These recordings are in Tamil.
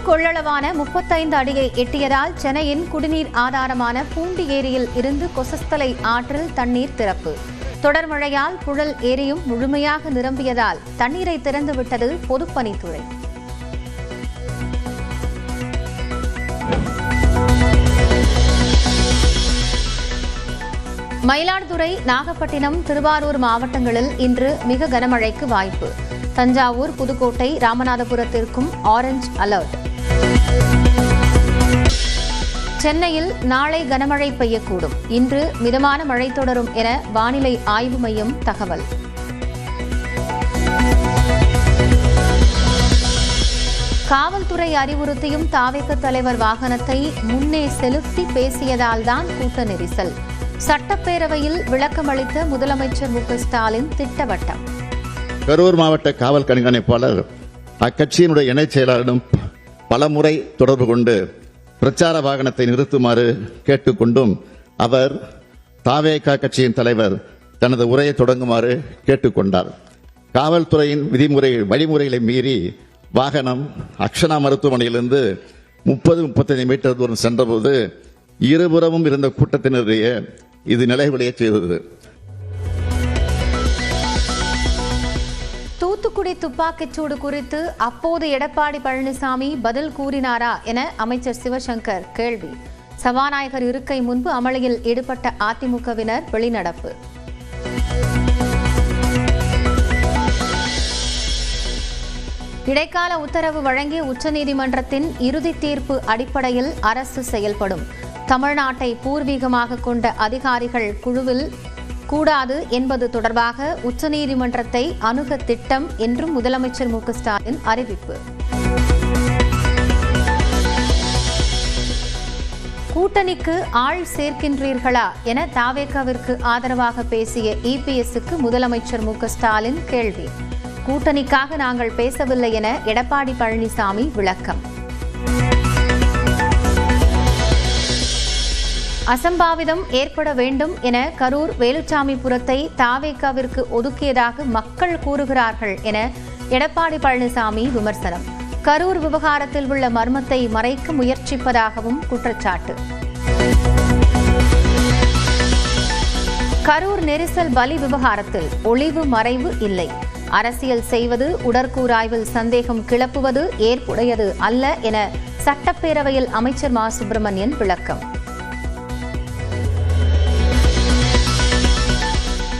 கொள்ளளவான 35 அடியை எட்டியதால் சென்னையின் குடிநீர் ஆதாரமான பூண்டி ஏரியில் இருந்து கொசஸ்தலை ஆற்றில் தண்ணீர் திறப்பு. தொடர் மழையால் புழல் ஏரியும் முழுமையாக நிரம்பியதால் தண்ணீரை திறந்துவிட்டது பொதுப்பணித்துறை. மயிலாடுதுறை, நாகப்பட்டினம், திருவாரூர் மாவட்டங்களில் இன்று மிக கனமழைக்கு வாய்ப்பு. தஞ்சாவூர், புதுக்கோட்டை, ராமநாதபுரத்திற்கும் ஆரஞ்ச் அலர்ட். சென்னையில் நாளை கனமழை பெய்யக்கூடும். இன்று மிதமான மழை தொடரும் என வானிலை ஆய்வு மையம் தகவல். காவல்துறை அறிவுறுத்தியும் தாவேக தலைவர் வாகனத்தை முன்னே செலுத்தி பேசியதால்தான் கூட்ட நெரிசல். சட்டப்பேரவையில் விளக்கமளித்த முதலமைச்சர் மு.க.ஸ்டாலின் திட்டவட்டம். கரூர் மாவட்ட காவல் கண்காணிப்பாளர் அக்கட்சியினுடைய இணைச் செயலாளரிடம் பலமுறை தொடர்பு கொண்டு பிரச்சார வாகனத்தை நிறுத்துமாறு கேட்டுக்கொண்டும் அவர் தாவேகா கட்சியின் தலைவர் தனது உரையை தொடங்குமாறு கேட்டுக்கொண்டார். காவல்துறையின் வழிமுறைகளை மீறி வாகனம் அக்ஷனா மருத்துவமனையிலிருந்து 30-35 மீட்டர் தூரம் சென்றபோது இருபுறமும் இருந்த கூட்டத்தினரையே இது நிலைகுலைய செய்தது. தூத்துக்குடி துப்பாக்கிச்சூடு குறித்து அப்போது எடப்பாடி பழனிசாமி பதில் கூறினாரா என அமைச்சர் சிவசங்கர் கேள்வி. சபாநாயகர் இருக்கை முன்பு அமளியில் ஈடுபட்ட அதிமுகவினர் வெளிநடப்பு. இடைக்கால உத்தரவு வழங்கிய உச்சநீதிமன்றத்தின் இறுதி தீர்ப்பு அடிப்படையில் அரசு செயல்படும். தமிழ்நாட்டை பூர்வீகமாக கொண்ட அதிகாரிகள் குழுவில் கூடாது என்பது தொடர்பாக உச்சநீதிமன்றத்தை அணுக திட்டம் என்றும் முதலமைச்சர் மு.க.ஸ்டாலின் அறிவிப்பு. கூட்டணிக்கு ஆள் சேர்க்கின்றீர்களா என தாவேகாவிற்கு ஆதரவாக பேசிய இபிஎஸ்க்கு முதலமைச்சர் மு.க.ஸ்டாலின் கேள்வி. கூட்டணிக்காக நாங்கள் பேசவில்லை என எடப்பாடி பழனிசாமி விளக்கம். அசம்பாவிதம் ஏற்பட வேண்டும் என கரூர் வேலுச்சாமிபுரத்தை தாவேகாவிற்கு ஒதுக்கியதாக மக்கள் கூறுகிறார்கள் என எடப்பாடி பழனிசாமி விமர்சனம். கரூர் விவகாரத்தில் உள்ள மர்மத்தை மறைக்க முயற்சிப்பதாகவும் குற்றச்சாட்டு. கரூர் நெரிசல் பலி விவகாரத்தில் ஒளிவு மறைவு இல்லை. அரசியல் செய்வது, உடற்கூறாய்வில் சந்தேகம் கிளப்புவது ஏற்புடையது அல்ல என சட்டப்பேரவையில் அமைச்சர் மா சுப்பிரமணியன் விளக்கம்.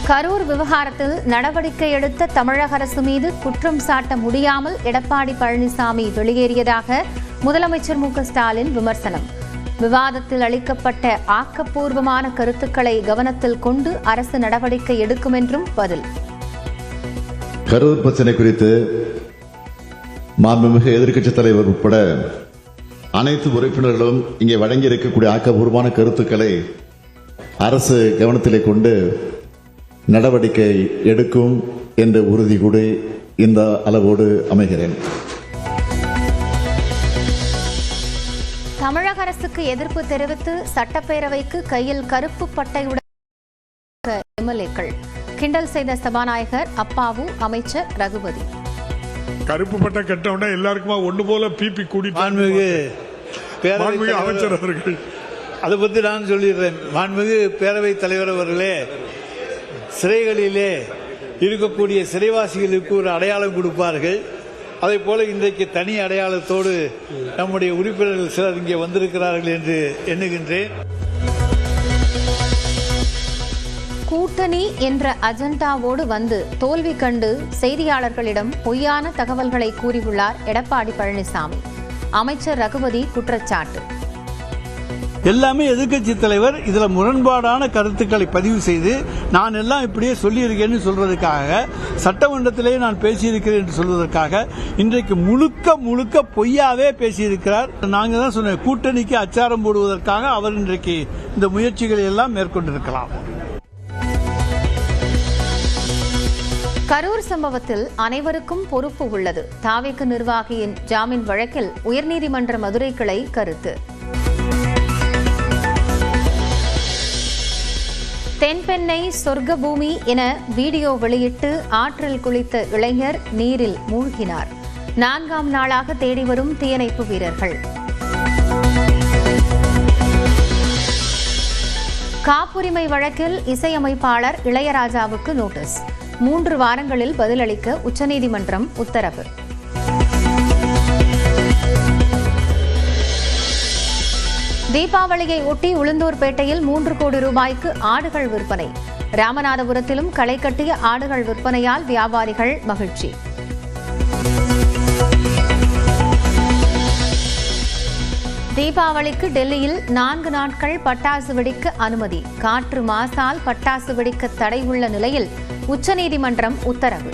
கரூர் விவகாரத்தில் நடவடிக்கை எடுத்த தமிழக அரசு மீது குற்றம் சாட்ட முடியாமல் எடப்பாடி பழனிசாமி வெளியேறியதாக முதலமைச்சர் மு.க.ஸ்டாலின் விமர்சனம். விவாதத்தில் அளிக்கப்பட்ட ஆக்கப்பூர்வமான கருத்துக்களை கவனத்தில் கொண்டு அரசு நடவடிக்கை எடுக்கும் என்றும் பதில். கரூர் பிரச்சனை குறித்து மாண்புமிகு எதிர்க்கட்சித் தலைவர் உட்பட அனைத்து உறுப்பினர்களும் இங்கே வழங்கி இருக்கக்கூடிய ஆக்கப்பூர்வமான கருத்துக்களை அரசு கவனத்திலே கொண்டு நடவடிக்கை எடுக்கும் என்ற உறுதி கூட இந்த அளவோடு அமைகிறேன். தமிழக அரசுக்கு எதிர்ப்பு தெரிவித்து சட்டப்பேரவைக்கு கையில் கருப்பு பட்டையுடன் எம்எல்ஏக்கள் கிண்டல் செய்த சபாநாயகர் அப்பாவு, அமைச்சர் ரகுபதி. கருப்பு பட்டை கட்டவுடனே எல்லாருக்குமா ஒன்று போல பிபி கூடிட்டு அமைச்சர் அவர்கள் அதை பற்றி நான் சொல்லிடுறேன். மாண்புமிகு பேரவைத் தலைவர் அவர்களே, சிறைகளிலே இருக்கக்கூடிய சிறைவாசிகளுக்கு ஒரு அடையாளம் கொடுப்பார்கள். அதே போல இன்றைக்கு தனி அடையாளத்தோடு நம்முடைய உறுப்பினர்கள் சிலர் இங்கே வந்திருக்கிறார்கள் என்று எண்ணுகின்றேன். கூட்டணி என்ற அஜெண்டாவோடு வந்து தோல்வி கண்டு செய்தியாளர்களிடம் பொய்யான தகவல்களை கூறியுள்ளார் எடப்பாடி பழனிசாமி. அமைச்சர் ரகுபதி குற்றச்சாட்டு. எல்லாமே எதிர்க்கட்சி தலைவர் இதுல முரண்பாடான கருத்துக்களை பதிவு செய்து நான் எல்லாம் இப்படியே சொல்லியிருக்கேன்னு சொல்றதுக்காக, சட்டமன்றத்திலே நான் பேசியிருக்கிறேன் என்று சொல்வதற்காக இன்றைக்கு முழுக்க பொய்யாவே பேசியிருக்கிறார். நாங்க தான் சொன்ன கூட்டணிக்கு அச்சாரம் போடுவதற்காக அவர் இன்றைக்கு இந்த முயற்சிகளை எல்லாம் மேற்கொண்டிருக்கலாம். கரூர் சம்பவத்தில் அனைவருக்கும் பொறுப்பு உள்ளது. தாவேக நிர்வாகியின் ஜாமீன் வழக்கில் உயர்நீதிமன்ற மதுரை கிளை கருத்து. தென்பெண்ணை சொர்க்க பூமி என வீடியோ வெளியிட்டு ஆற்றில் குளித்த இளைஞர் நீரில் மூழ்கினார். 4ஆம் நாளாக தேடி வரும் தீயணைப்பு வீரர்கள். காப்புரிமை வழக்கில் இசையமைப்பாளர் இளையராஜாவுக்கு நோட்டீஸ். 3 வாரங்களில் பதிலளிக்க உச்சநீதிமன்றம் உத்தரவு. தீபாவளியை ஒட்டி உளுந்தூர்பேட்டையில் 3 கோடி ரூபாய்க்கு ஆடுகள் விற்பனை. ராமநாதபுரத்திலும் களை கட்டிய ஆடுகள் விற்பனையால் வியாபாரிகள் மகிழ்ச்சி. தீபாவளிக்கு டெல்லியில் 4 நாட்கள் பட்டாசு வெடிக்க அனுமதி. காற்று மாசால் பட்டாசு வெடிக்க தடை உள்ள நிலையில் உச்சநீதிமன்றம் உத்தரவு.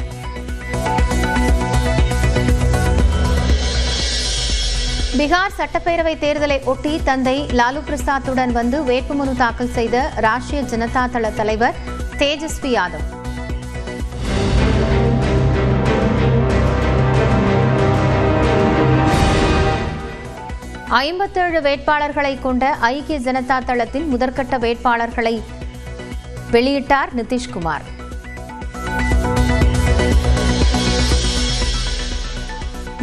பீகார் சட்டப்பேரவை தேர்தலை ஒட்டி தந்தை லாலு பிரசாத்துடன் வந்து வேட்புமனு தாக்கல் செய்த ராஷ்டிரிய ஜனதா தள தலைவர் தேஜஸ்வி யாதவ். ஐம்பத்தேழு வேட்பாளர்களை கொண்ட ஐக்கிய ஜனதா தளத்தின் முதற்கட்ட வேட்பாளர்களை வெளியிட்டார் நிதிஷ்குமார்.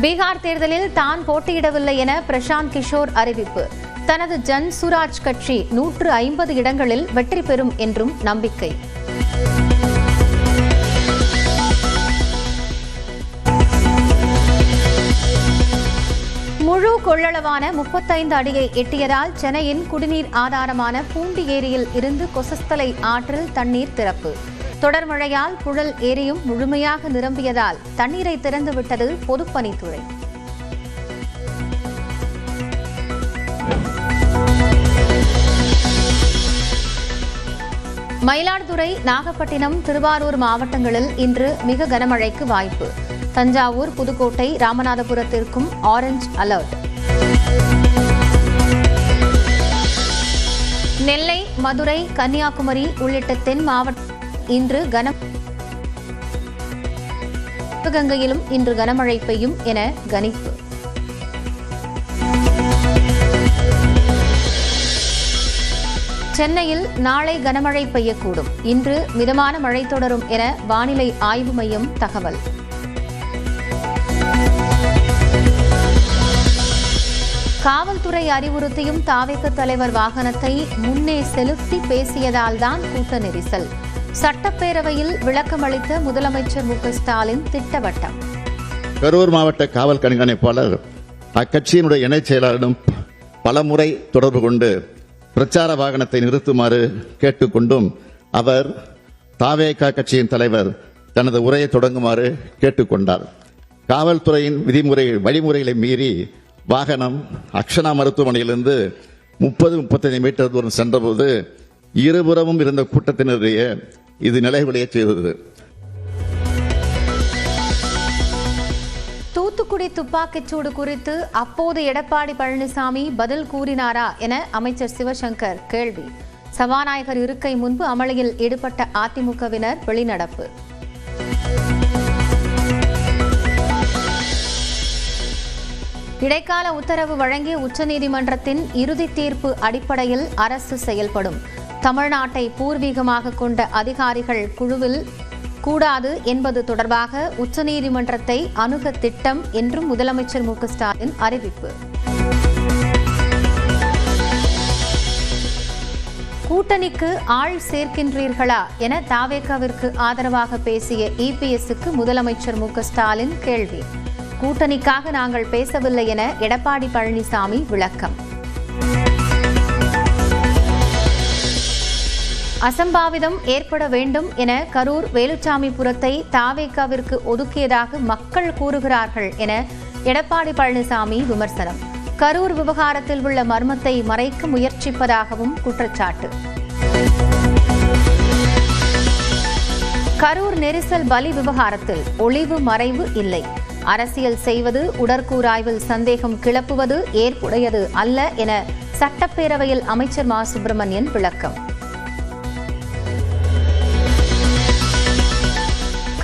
பீகார் தேர்தலில் தான் போட்டியிடவில்லை என பிரசாந்த் கிஷோர் அறிவிப்பு. தனது ஜன் சுராஜ் கட்சி 150 இடங்களில் வெற்றி பெறும் என்றும் நம்பிக்கை. முழு கொள்ளளவான 35 அடியை எட்டியதால் சென்னையின் குடிநீர் ஆதாரமான பூண்டி ஏரியில் இருந்து கொசஸ்தலை ஆற்றில் தண்ணீர் திறப்பு. தொடர் மழையால் புழல் ஏரியும் முழுமையாக நிரம்பியதால் தண்ணீரை திறந்துவிட்டது பொதுப்பணித்துறை. மயிலாடுதுறை, நாகப்பட்டினம், திருவாரூர் மாவட்டங்களில் இன்று மிக கனமழைக்கு வாய்ப்பு. தஞ்சாவூர், புதுக்கோட்டை, ராமநாதபுரத்திற்கும் ஆரஞ்ச் அலர்ட். நெல்லை, மதுரை, கன்னியாகுமரி உள்ளிட்ட தென் மாவட்ட இன்று சிவகங்கையிலும் இன்று கனமழை பெய்யும் என கணிப்பு. சென்னையில் நாளை கனமழை பெய்யக்கூடும். இன்று மிதமான மழை தொடரும் என வானிலை ஆய்வு மையம் தகவல். காவல்துறை அறிவுறுத்தியும் தாவேக தலைவர் வாகனத்தை முன்னே செலுத்தி பேசியதால்தான் கூட்ட நெரிசல். சட்டப்பேரவையில் விளக்கமளித்த முதலமைச்சர் மு.க.ஸ்டாலின் திட்டவட்டம். கரூர் மாவட்ட காவல் கண்காணிப்பாளர் அக்கட்சியினுடைய இணைச் செயலாளரிடம் பலமுறை தொடர்பு கொண்டு பிரச்சார வாகனத்தை நிறுத்துமாறு கேட்டுக்கொண்டும் அவர் தாவேக கட்சியின் தலைவர் தனது உரையை தொடங்குமாறு கேட்டுக்கொண்டார். காவல்துறையின் வழிமுறைகளை மீறி வாகனம் அக்ஷனா மருத்துவமனையிலிருந்து 30-35 மீட்டர் தூரம் சென்றபோது இருபுறமும் இருந்த கூட்டத்தினரையே இது நிலைகுலைய செய்தது. தூத்துக்குடி துப்பாக்கிச்சூடு குறித்து அப்போது எடப்பாடி பழனிசாமி பதில் கூறினாரா என அமைச்சர் சிவசங்கர் கேள்வி. சபாநாயகர் இருக்கை முன்பு அமளியில் ஈடுபட்ட அதிமுகவினர் வெளிநடப்பு. இடைக்கால உத்தரவு வழங்கிய உச்சநீதிமன்றத்தின் இறுதி தீர்ப்பு அடிப்படையில் அரசு செயல்படும். தமிழ்நாட்டை பூர்வீகமாக கொண்ட அதிகாரிகள் குழுவில் கூடாது என்பது தொடர்பாக உச்சநீதிமன்றத்தை அணுக திட்டம் என்றும் முதலமைச்சர் மு.க.ஸ்டாலின் அறிவிப்பு. கூட்டணிக்கு ஆள் சேர்க்கின்றீர்களா என தாவேகாவிற்கு ஆதரவாக பேசிய இபிஎஸ்க்கு முதலமைச்சர் மு.க.ஸ்டாலின் கேள்வி. கூட்டணிக்காக நாங்கள் பேசவில்லை என எடப்பாடி பழனிசாமி விளக்கம். அசம்பாவிதம் ஏற்பட வேண்டும் என கரூர் வேலுச்சாமிபுரத்தை தாவேகாவிற்கு ஒதுக்கியதாக மக்கள் கூறுகிறார்கள் என எடப்பாடி பழனிசாமி விமர்சனம். கரூர் விவகாரத்தில் உள்ள மர்மத்தை மறைக்க முயற்சிப்பதாகவும் குற்றச்சாட்டு. கரூர் நெரிசல் பலி விவகாரத்தில் ஒளிவு மறைவு இல்லை. அரசியல் செய்வது, உடற்கூறாய்வில் சந்தேகம் கிளப்புவது ஏற்புடையது அல்ல என சட்டப்பேரவையில் அமைச்சர் மா சுப்பிரமணியன் விளக்கம்.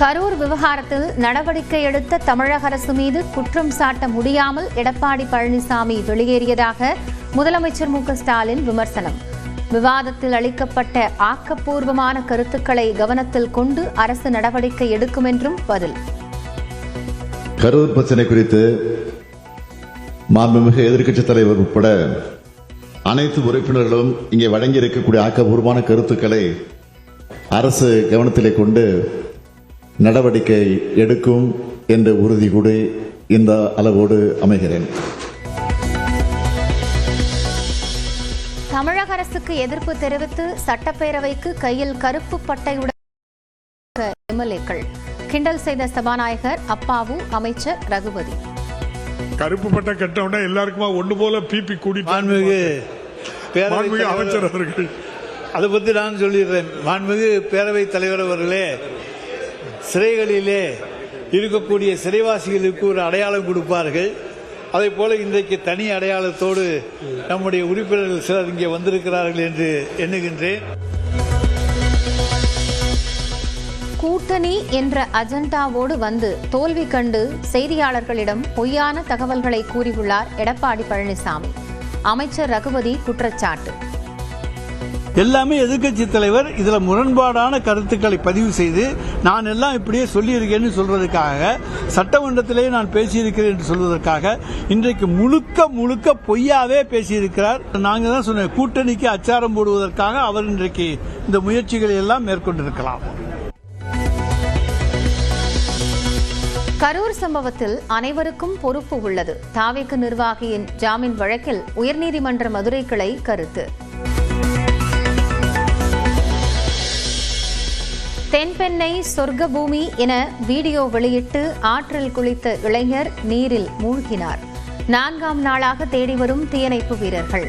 கரூர் விவகாரத்தில் நடவடிக்கை எடுத்த தமிழக அரசு மீது குற்றம் சாட்ட முடியாமல் எடப்பாடி பழனிசாமி வெளியேறியதாக முதலமைச்சர் மு.க.ஸ்டாலின் விமர்சனம். விவாதத்தில் அளிக்கப்பட்ட ஆக்கப்பூர்வமான கருத்துக்களை கவனத்தில் கொண்டு அரசு நடவடிக்கை எடுக்கும் என்றும் பதில். கரூர் பிரச்சனை குறித்து மாண்புமிகு எதிர்க்கட்சித் தலைவர் உட்பட அனைத்து உறுப்பினர்களும் இங்கே வழங்கி இருக்கக்கூடிய ஆக்கப்பூர்வமான கருத்துக்களை அரசு கவனத்திலே கொண்டு நடவடிக்கை எடுக்கும் என்ற உறுதி கூட இந்த அளவோடு அமைகிறேன். தமிழக அரசுக்கு எதிர்ப்பு தெரிவித்து சட்டப்பேரவைக்கு கையில் கருப்பு பட்டையுடன் எம்எல்ஏக்கள் கிண்டல் செய்த சபாநாயகர் அப்பாவு, அமைச்சர் ரகுபதி. கருப்பு பட்டை கட்டவுடனே எல்லாருக்குமா ஒண்ணு போல பிபி கூடி அமைச்சர் அவர்கள் அதை பற்றி நான் சொல்லிடுறேன். மாண்புமிகு பேரவைத் தலைவர் அவர்களே, சிறைகளிலே இருக்கக்கூடிய சிறைவாசிகளுக்கு ஒரு அடையாளம் கொடுப்பார்கள். அதே போல இன்றைக்கு தனி அடையாளத்தோடு நம்முடைய உறுப்பினர்கள் சிலர் இங்கே வந்திருக்கிறார்கள் என்று எண்ணுகின்றேன். கூட்டணி என்ற அஜெண்டாவோடு வந்து தோல்வி கண்டு செய்தியாளர்களிடம் பொய்யான தகவல்களை கூறியுள்ளார் எடப்பாடி பழனிசாமி. அமைச்சர் ரகுபதி குற்றச்சாட்டு. எல்லாமே எதிர்க்கட்சி தலைவர் இதுல முரண்பாடான கருத்துக்களை பதிவு செய்து நான் எல்லாம் இப்படியே சொல்லியிருக்கேன்னு சொல்றதுக்காக, சட்டமன்றத்திலே நான் பேசியிருக்கிறேன் என்று சொல்வதற்காக இன்றைக்கு முழுக்க பொய்யாவே பேசியிருக்கிறார். நாங்க தான் சொன்ன கூட்டணிக்கு அச்சாரம் போடுவதற்காக அவர் இன்றைக்கு இந்த முயற்சிகளை எல்லாம் மேற்கொண்டிருக்கலாம். கரூர் சம்பவத்தில் அனைவருக்கும் பொறுப்பு உள்ளது. தாவேக்கு நிர்வாகியின் ஜாமீன் வழக்கில் உயர்நீதிமன்ற மதுரை கிளை கருத்து. தென்பெண்ணை சொர்க்க பூமி என வீடியோ வெளியிட்டு ஆற்றில் குளித்த இளைஞர் நீரில் மூழ்கினார். 4ஆம் நாளாக தேடி வரும் தீயணைப்பு வீரர்கள்.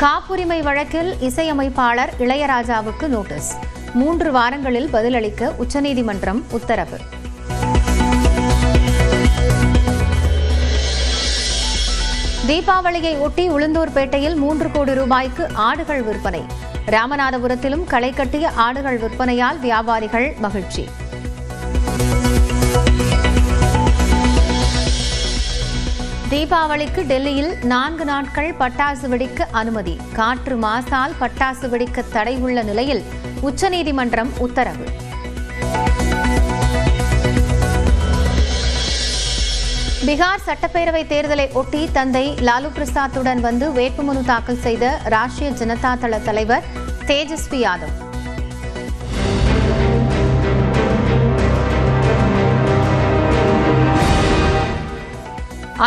காப்புரிமை வழக்கில் இசையமைப்பாளர் இளையராஜாவுக்கு நோட்டீஸ். 3 வாரங்களில் பதிலளிக்க உச்சநீதிமன்றம் உத்தரவு. தீபாவளியை ஒட்டி உளுந்தூர்பேட்டையில் 3 கோடி ரூபாய்க்கு ஆடுகள் விற்பனை. ராமநாதபுரத்திலும் களை கட்டிய ஆடுகள் விற்பனையால் வியாபாரிகள் மகிழ்ச்சி. தீபாவளிக்கு டெல்லியில் 4 நாட்கள் பட்டாசு வெடிக்க அனுமதி. காற்று மாசால் பட்டாசு வெடிக்க தடை உள்ள நிலையில் உச்சநீதிமன்றம் உத்தரவு. பீகார் சட்டப்பேரவை தேர்தலை ஒட்டி தந்தை லாலு பிரசாத்துடன் வந்து வேட்புமனு தாக்கல் செய்த ராஷ்டிரிய ஜனதா தள தலைவர் தேஜஸ்வி யாதவ்.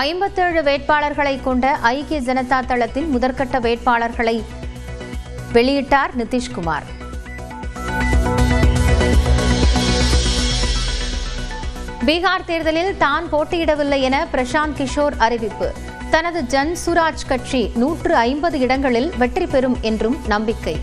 ஐம்பத்தேழு வேட்பாளர்களை கொண்ட ஐக்கிய ஜனதா தளத்தின் முதற்கட்ட வேட்பாளர்களை வெளியிட்டார் நிதிஷ்குமார். பீகார் தேர்தலில் தான் போட்டியிடவில்லை என பிரசாந்த் கிஷோர் அறிவிப்பு. தனது ஜன் சுராஜ் கட்சி 150 இடங்களில் வெற்றி பெறும் என்றும் நம்பிக்கை.